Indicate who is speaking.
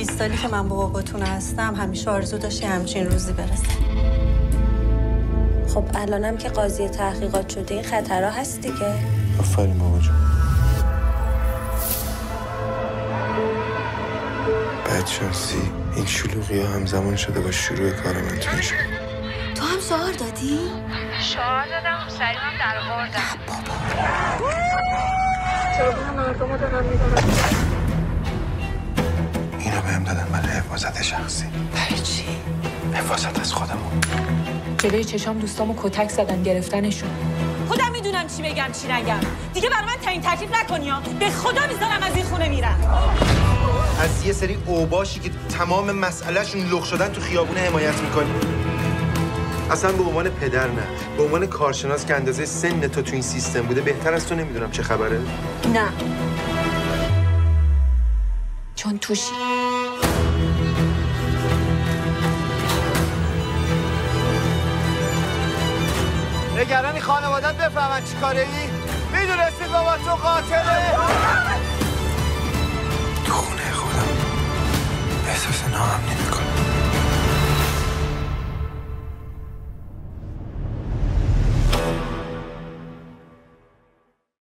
Speaker 1: 20 سالی که من با باباتون هستم همیشه آرزو داشتی همچین روزی برسه.
Speaker 2: خب الانم که قاضی تحقیقات شده این خطرها هست دیگه.
Speaker 3: آفرین بابا جون. بدشانسی این شلوغی ها همزمان شده با شروع کار من تو این شد.
Speaker 1: تو هم شعار دادی؟
Speaker 4: شعار دادم سریعم در آوردم.
Speaker 1: بابا
Speaker 2: چرا مردم رو دارم میدونم؟
Speaker 3: اینو بهم دادن برای حفاظت شخصی.
Speaker 1: برای چی؟
Speaker 3: حفاظت از خودمون.
Speaker 5: جلوی چشام دوستامو کتک زدن گرفتنشون.
Speaker 6: خودم میدونم چی بگم چی نگم. دیگه برای من تعیین تکلیف نکنی ها. به خدا میذارم از این خونه میرم.
Speaker 7: از یه سری اوباشی که تمام مسئلهشون لخ شدن تو خیابونه حمایت میکنی. اصلا به عنوان پدر نه، به عنوان کارشناس که اندازه سن تو این سیستم بوده بهتر از تو نمیدونم چه خبره.
Speaker 6: نه.
Speaker 5: چون توشی.
Speaker 7: نگرانی خانوادت بفهمن چی کاره ای؟ میدونستی بابا تو قاتله؟
Speaker 3: تو خونه خودم احساس ناامنی میکنم.